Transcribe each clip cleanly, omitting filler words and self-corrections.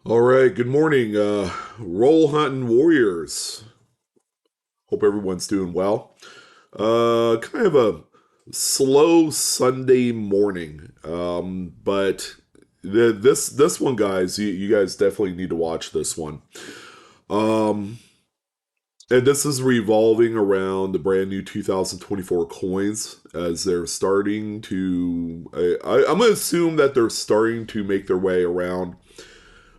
All right, good morning, roll hunting warriors. Hope everyone's doing well. Kind of a slow Sunday morning, but this one, guys, you guys definitely need to watch this one. Um, and this is revolving around the brand new 2024 coins as they're starting to. I'm gonna assume that they're starting to make their way around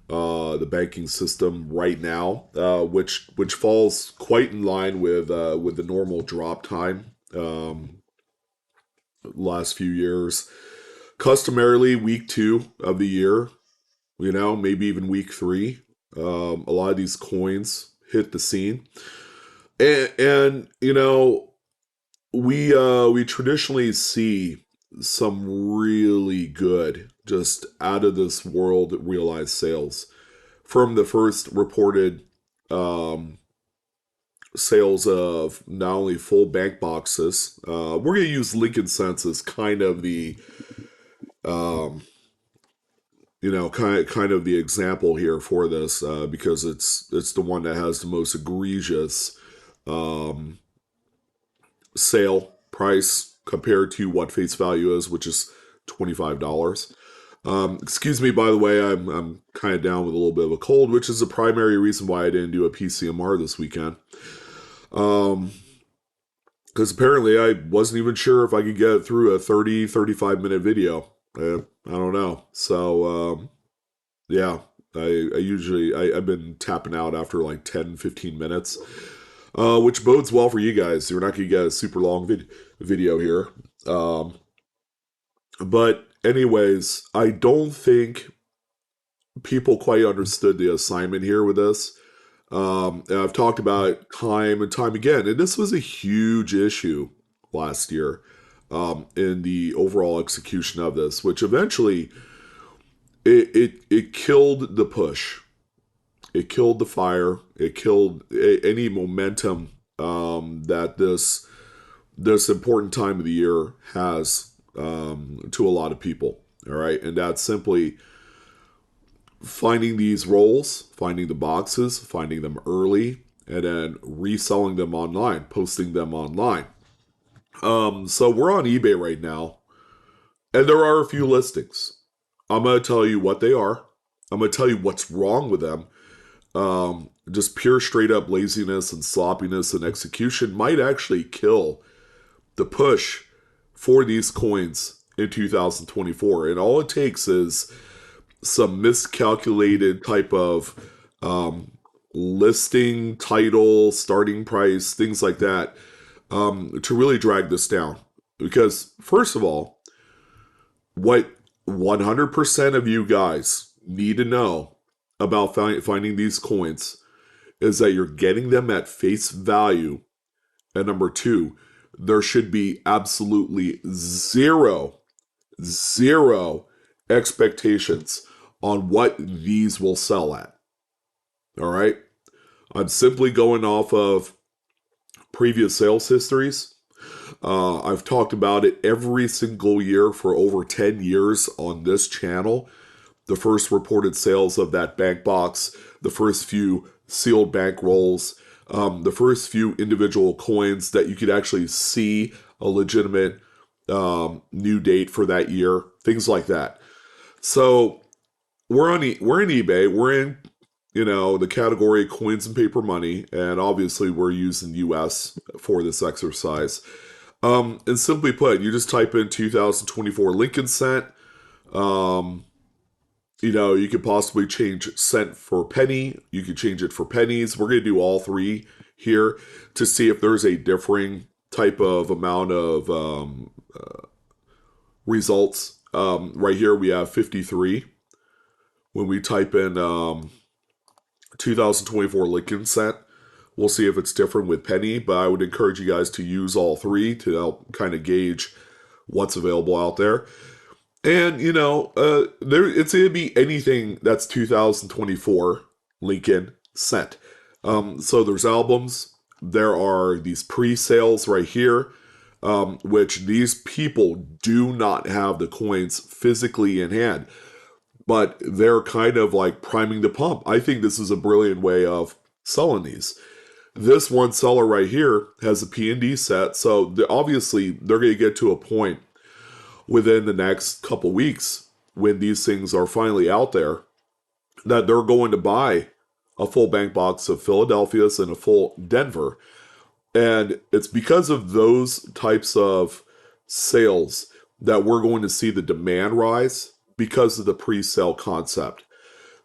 the banking system right now, which falls quite in line with the normal drop time last few years. Customarily, week two of the year, maybe even week three, a lot of these coins hit the scene, and we traditionally see some really good, just out of this world realized sales from the first reported um, sales of not only full bank boxes. We're going to use Lincoln Cents as kind of the um, kind of the example here for this because it's the one that has the most egregious um, sale price compared to what face value is, which is $25. Excuse me, by the way, I'm kind of down with a little bit of a cold, which is the primary reason why I didn't do a PCMR this weekend. Um, because apparently I wasn't even sure if I could get through a 35 minute video. I don't know. So, yeah, I've been tapping out after like 10, 15 minutes, which bodes well for you guys. You're not going to get a super long video here. Um, but anyways, I don't think people quite understood the assignment here with this. And I've talked about it time and time again, and this was a huge issue last year in the overall execution of this, which eventually it killed the push, it killed the fire, it killed any momentum that this important time of the year has to a lot of people. All right, and that's simply finding these rolls, finding the boxes, finding them early, and then reselling them online, posting them online. So we're on eBay right now, and there are a few listings. I'm going to tell you what they are. I'm going to tell you what's wrong with them. Just pure straight up laziness and sloppiness and execution might actually kill the push for these coins in 2024. And all it takes is some miscalculated type of listing, title, starting price, things like that, to really drag this down. Because, first of all, what 100% of you guys need to know about finding these coins is that you're getting them at face value. And number two, there should be absolutely zero expectations on what these will sell at. All right. I'm simply going off of previous sales histories. I've talked about it every single year for over 10 years on this channel. The first reported sales of that bank box, the first few sealed bank rolls, the first few individual coins that you could actually see a legitimate new date for that year, things like that. So we're in eBay. We're in the category coins and paper money, and obviously we're using US for this exercise. And simply put, you just type in 2024 Lincoln cent. Um, you could possibly change cent for penny. You could change it for pennies. We're going to do all three here to see if there's a differing type of amount of results. Right here we have 53. When we type in 2024 Lincoln cent, we'll see if it's different with penny, but I would encourage you guys to use all three to help kind of gauge what's available out there. And, it's going to be anything that's 2024 Lincoln cent. So there's albums. There are these pre-sales right here, which these people do not have the coins physically in hand. but they're kind of like priming the pump. I think this is a brilliant way of selling these. This one seller right here has a P&D set, so obviously they're going to get to a point within the next couple weeks when these things are finally out there that they're going to buy a full bank box of Philadelphia's and a full Denver. And it's because of those types of sales that we're going to see the demand rise because of the pre-sale concept.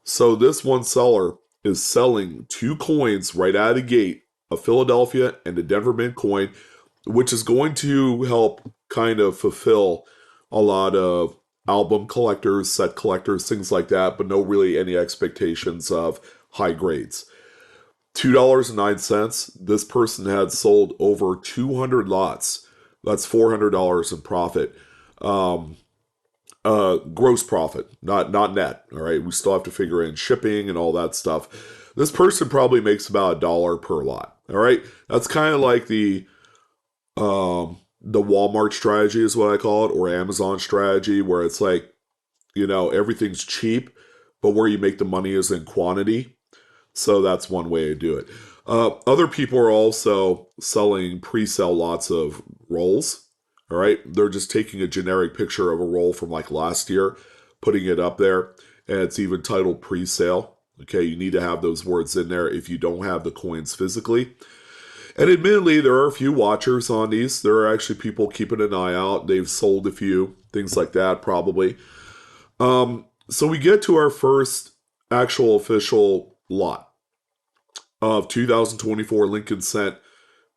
So this one seller is selling 2 coins right out of the gate, a Philadelphia and a Denver Mint coin, which is going to help kind of fulfill a lot of album collectors, set collectors, things like that, but no really any expectations of high grades. $2.09. This person had sold over 200 lots. That's $400 in profit. Gross profit, not net. All right, we still have to figure in shipping and all that stuff. This person probably makes about $1 per lot. All right, that's kind of like the Walmart strategy is what I call it, or Amazon strategy, where it's like, everything's cheap, but where you make the money is in quantity. So that's one way to do it. Other people are also selling pre-sale lots of rolls. All right, they're just taking a generic picture of a roll from like last year, putting it up there, and it's even titled pre-sale. Okay, you need to have those words in there if you don't have the coins physically. And admittedly, there are a few watchers on these. There are actually people keeping an eye out. They've sold a few, things like that, probably. So we get to our first actual official lot of 2024 Lincoln Cent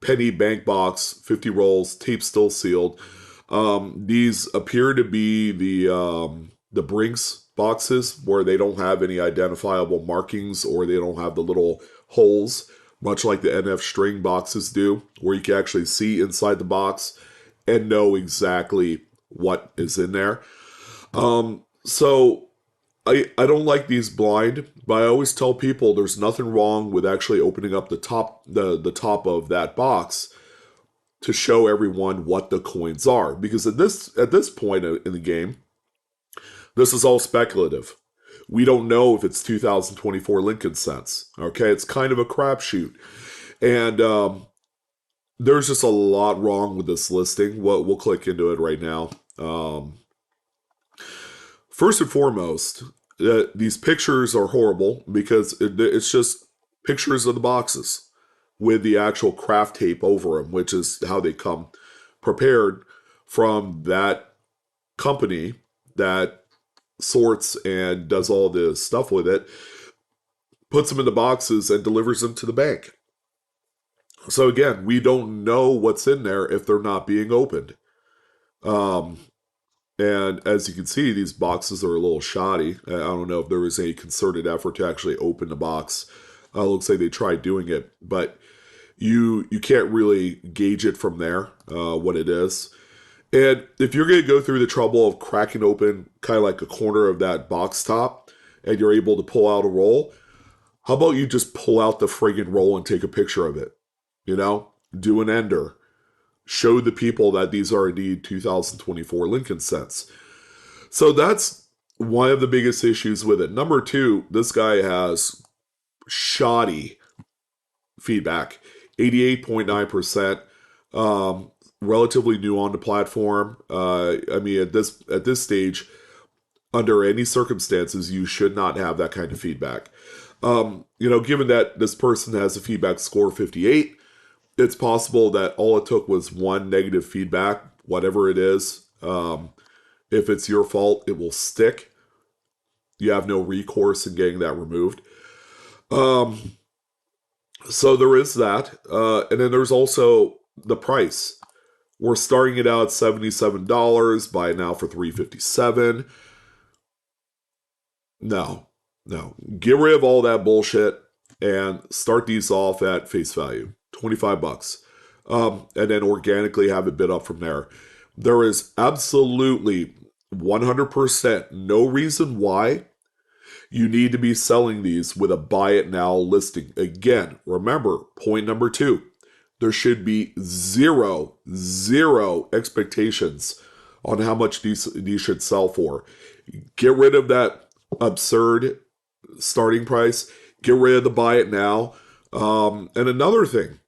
penny bank box, 50 rolls, tape still sealed. These appear to be the Brinks boxes where they don't have any identifiable markings or they don't have the little holes, much like the NF string boxes do, where you can actually see inside the box and know exactly what is in there. So I don't like these blind, but I always tell people there's nothing wrong with actually opening up the top of that box to show everyone what the coins are, because at this point in the game, this is all speculative. We don't know if it's 2024 Lincoln cents. Okay, it's kind of a crapshoot, and there's just a lot wrong with this listing. We'll click into it right now. First and foremost, these pictures are horrible because it's just pictures of the boxes with the actual craft tape over them, which is how they come prepared from that company that sorts and does all the stuff with it, puts them in the boxes and delivers them to the bank. So again, we don't know what's in there if they're not being opened. And as you can see, these boxes are a little shoddy. I don't know if there was a concerted effort to actually open the box. Looks like they tried doing it, but you can't really gauge it from there, what it is. And if you're going to go through the trouble of cracking open kind of like a corner of that box top and you're able to pull out a roll, how about you just pull out the friggin' roll and take a picture of it? Do an ender. Show the people that these are indeed 2024 Lincoln cents. So that's one of the biggest issues with it. Number two, this guy has shoddy feedback, 88.9%. Relatively new on the platform. I mean, at this stage, under any circumstances, you should not have that kind of feedback. Given that this person has a feedback score of 58, it's possible that all it took was one negative feedback, whatever it is. If it's your fault, it will stick. You have no recourse in getting that removed. So there is that. And then there's also the price. We're starting it out at $77, buy it now for $357. No. Get rid of all that bullshit and start these off at face value, $25. And then organically have it bid up from there. There is absolutely 100% no reason why you need to be selling these with a buy it now listing. Again, remember, point number 2. There should be zero expectations on how much these should sell for. Get rid of that absurd starting price. Get rid of the buy it now. And another thing,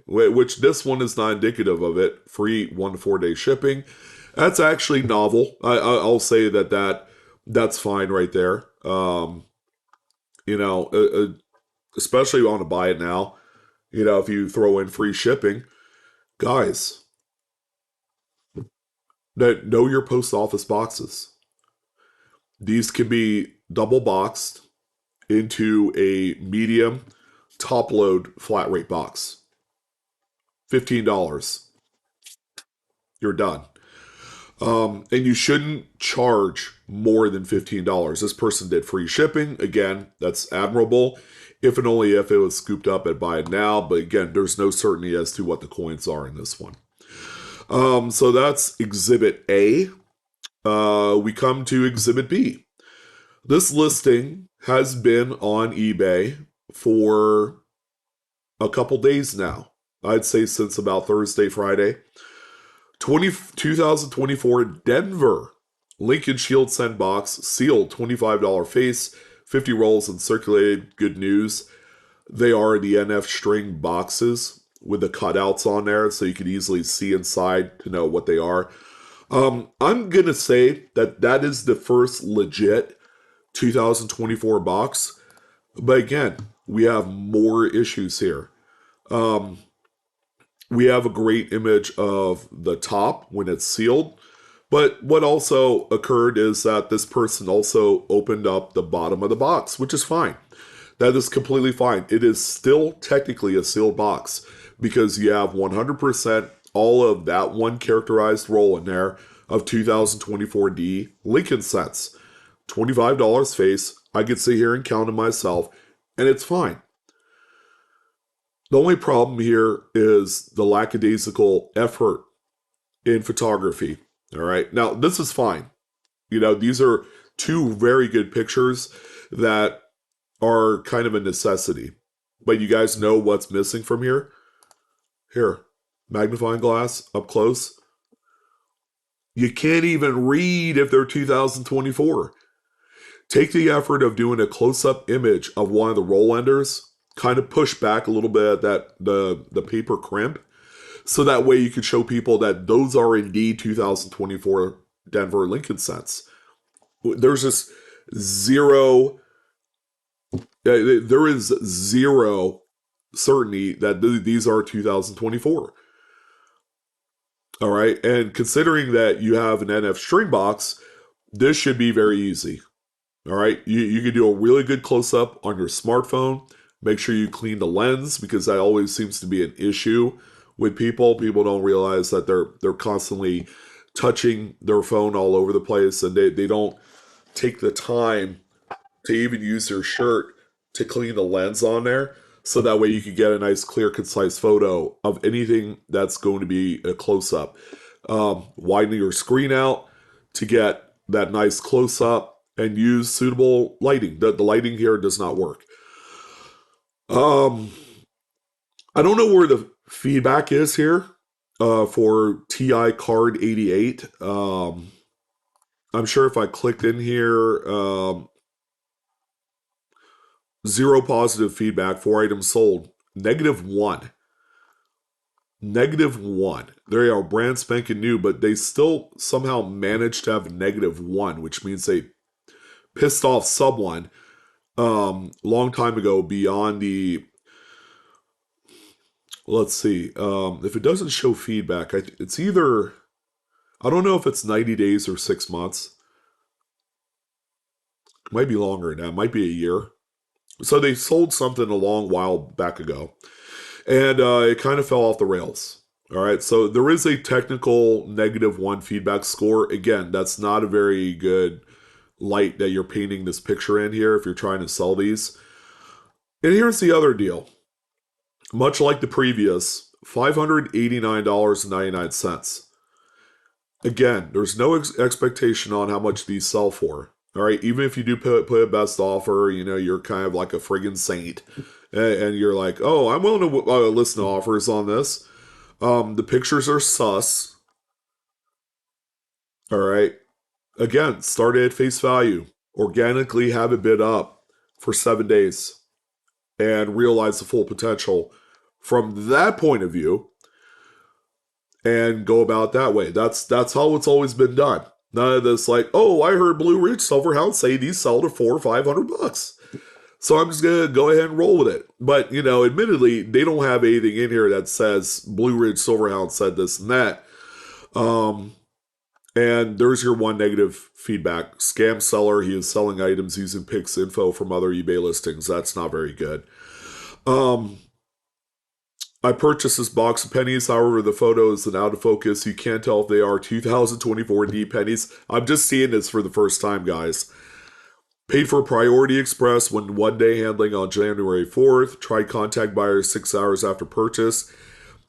which this one is not indicative of it, free 1 to 4 day shipping. That's actually novel. I'll say that's fine right there. You know, especially on a buy it now. You know, if you throw in free shipping, guys, that know your post office boxes. These can be double boxed into a medium top load flat rate box. $15. You're done. And you shouldn't charge more than $15. This person did free shipping. Again, that's admirable. If and only if it was scooped up at buy it now. But again, there's no certainty as to what the coins are in this one. So that's Exhibit A. We come to Exhibit B. This listing has been on eBay for a couple days now. I'd say since about Thursday, Friday. 2024 Denver Lincoln Shield Send Box, sealed $25 face, 50 rolls and circulated. Good news. They are the NF string boxes with the cutouts on there so you can easily see inside to know what they are. I'm going to say that is the first legit 2024 box. But again, we have more issues here. We have a great image of the top when it's sealed. But what also occurred is that this person also opened up the bottom of the box, which is fine. That is completely fine. It is still technically a sealed box because you have 100% all of that one characterized roll in there of 2024D Lincoln sets. $25 face. I could sit here and count it myself, and it's fine. The only problem here is the lackadaisical effort in photography. All right. Now, this is fine. You know, these are two very good pictures that are kind of a necessity. But you guys know what's missing from here? Here, magnifying glass up close. You can't even read if they're 2024. Take the effort of doing a close-up image of one of the roll enders, kind of push back a little bit at the paper crimp, so that way you could show people that those are indeed 2024 Denver Lincoln sets. There's just zero, there is zero certainty that these are 2024. All right. And considering that you have an NF string box, this should be very easy. All right. You can do a really good close up on your smartphone. Make sure you clean the lens because that always seems to be an issue with people. People don't realize that they're constantly touching their phone all over the place and they don't take the time to even use their shirt to clean the lens on there. So that way you can get a nice, clear, concise photo of anything that's going to be a close up. Widen your screen out to get that nice close up and use suitable lighting. The lighting here does not work. I don't know where the feedback is here for TI Card 88. I'm sure if I clicked in here, zero positive feedback, 4 items sold, -1. -1. They are brand spanking new, but they still somehow managed to have -1, which means they pissed off someone long time ago beyond the. Let's see. If it doesn't show feedback, it's either. I don't know if it's 90 days or 6 months. It might be longer now. It might be a year. So they sold something a long while back ago. And it kind of fell off the rails. All right. So there is a technical -1 feedback score. Again, that's not a very good light that you're painting this picture in here if you're trying to sell these. And here's the other deal. Much like the previous, $589.99. Again, there's no expectation on how much these sell for. All right, even if you do put a best offer, you know, you're kind of like a friggin' saint. And you're like, oh, I'm willing to listen to offers on this. The pictures are sus. All right. Again, started at face value. organically have it bid up for 7 days and realize the full potential from that point of view and go about that way. That's how it's always been done. None of this like, oh, I heard Blue Ridge Silverhound say these sell to $400 or $500. So I'm just gonna go ahead and roll with it. But admittedly, they don't have anything in here that says Blue Ridge Silverhound said this and that. And there's your one negative feedback. Scam seller, he is selling items using Pix info from other eBay listings. That's not very good. I purchased this box of pennies. However, the photo is out of focus. You can't tell if they are 2024 D pennies. I'm just seeing this for the first time, guys. Paid for Priority Express when one-day handling on January 4th. Tried contact buyers 6 hours after purchase.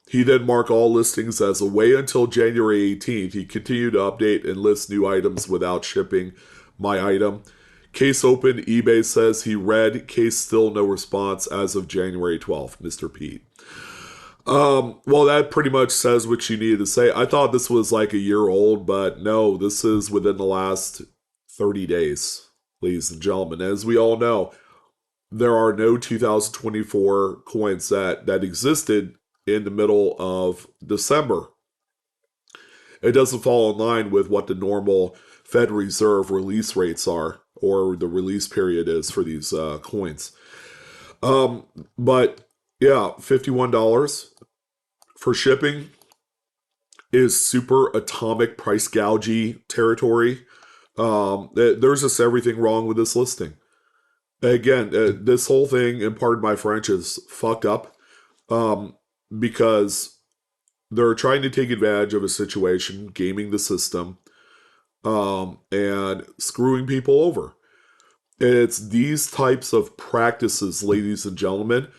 He then marked all listings as away until January 18th. He continued to update and list new items without shipping my item. Case open. eBay says he read. Case still no response as of January 12th. Mr. Pete. Well, that pretty much says what you needed to say. I thought this was like a year old, but no, this is within the last 30 days, ladies and gentlemen. As we all know, there are no 2024 coins that existed in the middle of December. It doesn't fall in line with what the normal Fed Reserve release rates are, or the release period is for these coins. But yeah, $51 for shipping is super atomic price gougey territory. There's just everything wrong with this listing. Again, this whole thing, and pardon my French, is fucked up. Because they're trying to take advantage of a situation, gaming the system, and screwing people over. It's these types of practices, ladies and gentlemen,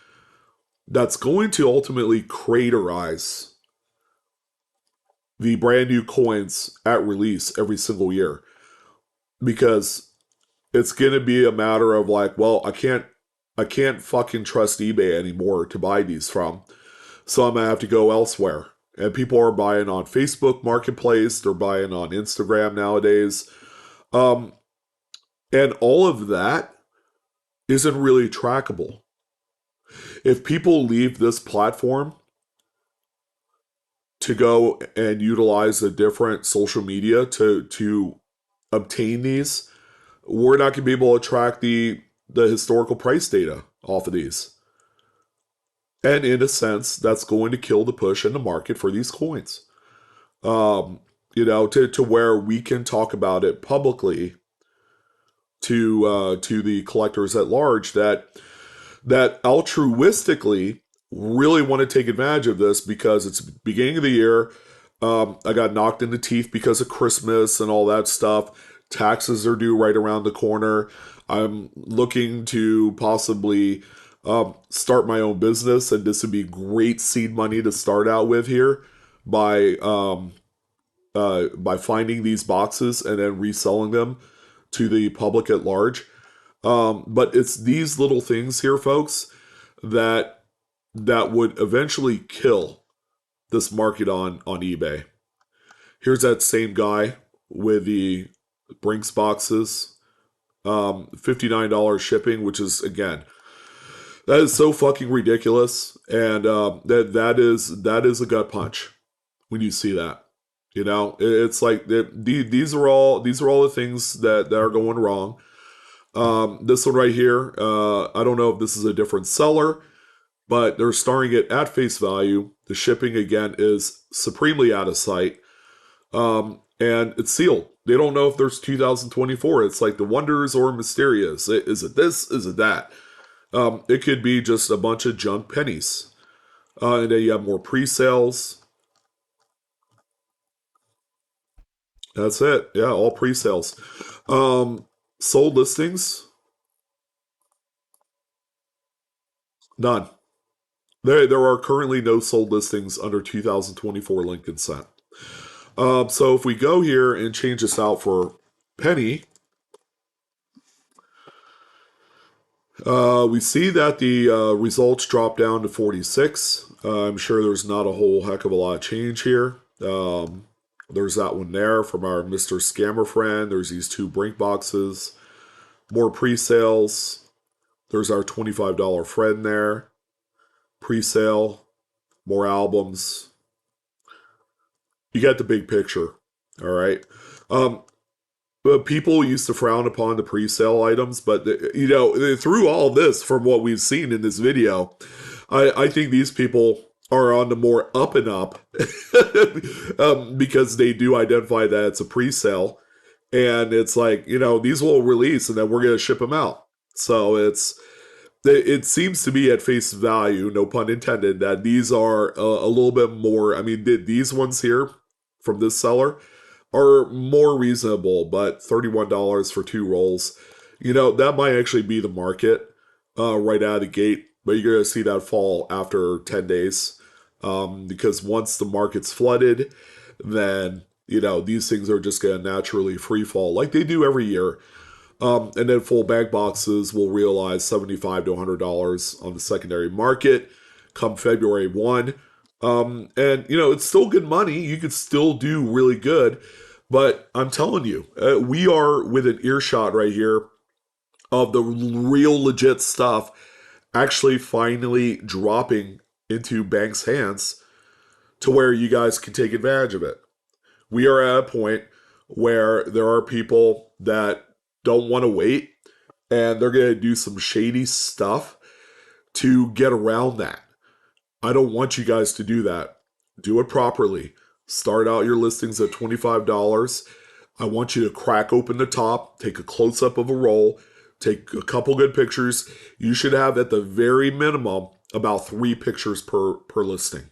that's going to ultimately craterize the brand new coins at release every single year. Because it's going to be a matter of like, well, I can't fucking trust eBay anymore to buy these from. So I'm going to have to go elsewhere. And people are buying on Facebook Marketplace. They're buying on Instagram nowadays. And all of that isn't really trackable. If people leave this platform to go and utilize a different social media to obtain these, we're not going to be able to track the historical price data off of these. And in a sense, that's going to kill the push in the market for these coins. To where we can talk about it publicly to the collectors at large that altruistically really want to take advantage of this because it's beginning of the year. I got knocked in the teeth because of Christmas and all that stuff. Taxes are due right around the corner. I'm looking to possibly start my own business, and this would be great seed money to start out with here by finding these boxes and then reselling them to the public at large. But it's these little things here, folks, that would eventually kill this market on eBay. Here's that same guy with the Brinks boxes, $59 shipping, which is, again, that is so fucking ridiculous, and that is a gut punch when you see that. It's like these are all the things that are going wrong. This one right here, I don't know if this is a different seller, but they're starring it at face value. The shipping again is supremely out of sight, and it's sealed. They don't know if there's 2024. It's like the wonders or mysterious. Is it this? Is it that? It could be just a bunch of junk pennies. And then you have more pre-sales. That's it. Yeah, all pre-sales. Sold listings? None. There are currently no sold listings under 2024 Lincoln Cent. So if we go here and change this out for penny, we see that the results drop down to 46. I'm sure there's not a whole heck of a lot of change here. There's that one there from our Mr. Scammer friend. There's these two Brink boxes. More pre-sales. There's our $25 friend there. Pre-sale. More albums. You got the big picture. All right. Um, but people used to frown upon the pre-sale items, but through all of this, from what we've seen in this video, I think these people are on the more up and up because they do identify that it's a pre-sale, and it's like these will release and then we're going to ship them out. So it seems to be at face value, no pun intended, that these are a little bit more. I mean, these ones here from this seller are more reasonable, but $31 for 2 rolls, that might actually be the market right out of the gate. But you're going to see that fall after 10 days because once the market's flooded, then these things are just going to naturally free fall like they do every year. And then full bag boxes will realize $75 to $100 on the secondary market come February 1. And, it's still good money. You could still do really good. But I'm telling you, we are with an earshot right here of the real legit stuff actually finally dropping into banks' hands to where you guys can take advantage of it. We are at a point where there are people that don't want to wait and they're going to do some shady stuff to get around that. I don't want you guys to do that. Do it properly. Start out your listings at $25. I want you to crack open the top, take a close up of a roll, take a couple good pictures. You should have at the very minimum about 3 pictures per listing.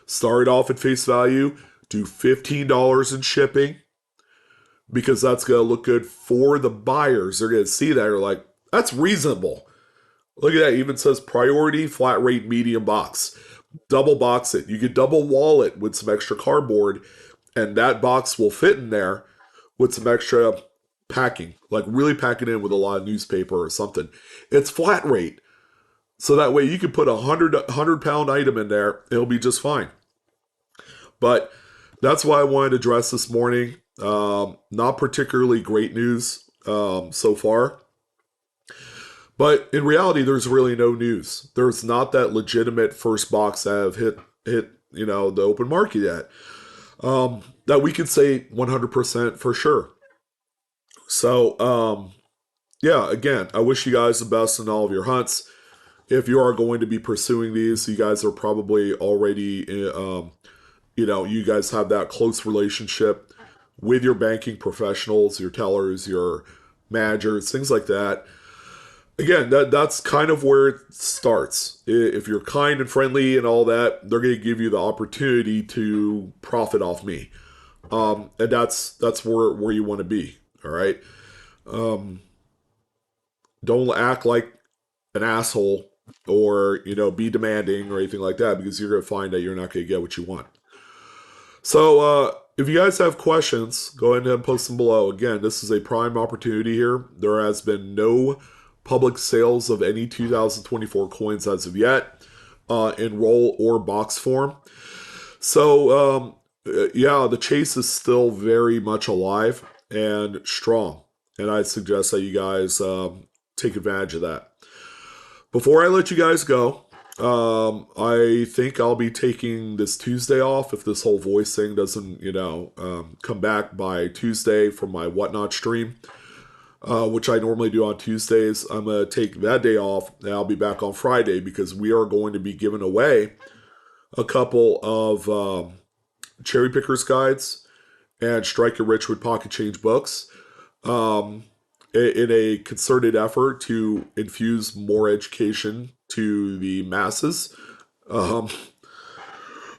Start off at face value, do $15 in shipping because that's going to look good for the buyers. They're going to see that. They're like, that's reasonable. Look at that. It even says priority flat rate medium box. Double box it. You could double wall it with some extra cardboard, and that box will fit in there with some extra packing, like really pack it in with a lot of newspaper or something. It's flat rate. So that way you can put a 100-pound item in there. It'll be just fine. But that's why I wanted to address this morning. Not particularly great news so far. But in reality, there's really no news. There's not that legitimate first box that have hit the open market yet that we could say 100% for sure. So yeah, again, I wish you guys the best in all of your hunts. If you are going to be pursuing these, you guys are probably already you guys have that close relationship with your banking professionals, your tellers, your managers, things like that. Again, that's kind of where it starts. If you're kind and friendly and all that, they're going to give you the opportunity to profit off me, and that's where you want to be. All right, don't act like an asshole or be demanding or anything like that because you're going to find that you're not going to get what you want. So if you guys have questions, go ahead and post them below. Again, this is a prime opportunity here. There has been no public sales of any 2024 coins as of yet in roll or box form. So, yeah, the chase is still very much alive and strong. And I suggest that you guys take advantage of that. Before I let you guys go, I think I'll be taking this Tuesday off if this whole voice thing doesn't, come back by Tuesday for my Whatnot stream. Which I normally do on Tuesdays. I'm going to take that day off, and I'll be back on Friday because we are going to be giving away a couple of Cherry Pickers guides and Strike It Rich with Pocket Change books in a concerted effort to infuse more education to the masses.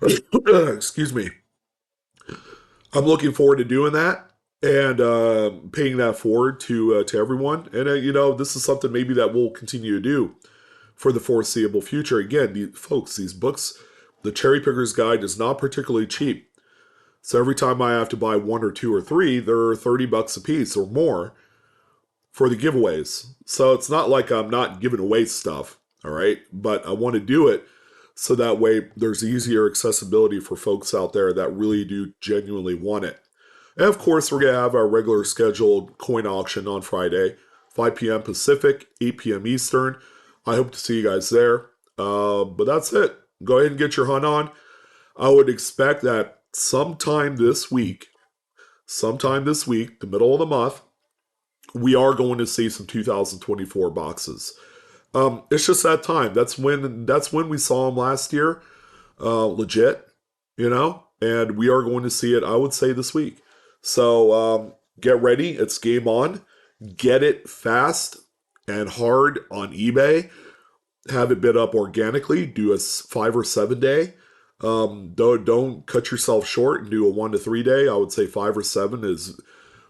Excuse me. I'm looking forward to doing that and paying that forward to everyone. And this is something maybe that we'll continue to do for the foreseeable future. Again, these books, the Cherry Picker's Guide is not particularly cheap. So every time I have to buy 1 or 2 or 3, they're $30 a piece or more for the giveaways. So it's not like I'm not giving away stuff, all right? But I want to do it so that way there's easier accessibility for folks out there that really do genuinely want it. And of course, we're going to have our regular scheduled coin auction on Friday. 5 p.m. Pacific, 8 p.m. Eastern. I hope to see you guys there. But that's it. Go ahead and get your hunt on. I would expect that sometime this week, the middle of the month, we are going to see some 2024 boxes. It's just that time. That's when we saw them last year, legit, and we are going to see it, I would say, this week. So get ready. It's game on. Get it fast and hard on eBay. Have it bid up organically. Do a 5 or 7 day. Don't cut yourself short and do a 1 to 3 day. I would say 5 or 7 is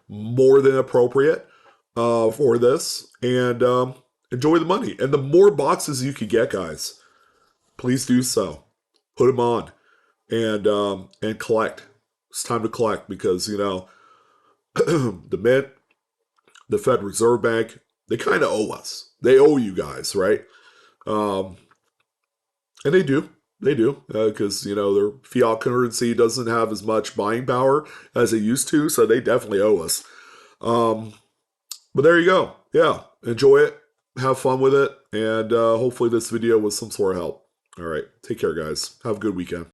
more than appropriate for this. And enjoy the money. And the more boxes you can get, guys, please do so. Put them on and collect. It's time to collect because the Mint, the Fed Reserve Bank, they kind of owe us. They owe you guys, right? And they do. They do. Because, their fiat currency doesn't have as much buying power as it used to. So they definitely owe us. But there you go. Yeah. Enjoy it. Have fun with it. And hopefully this video was some sort of help. All right. Take care, guys. Have a good weekend.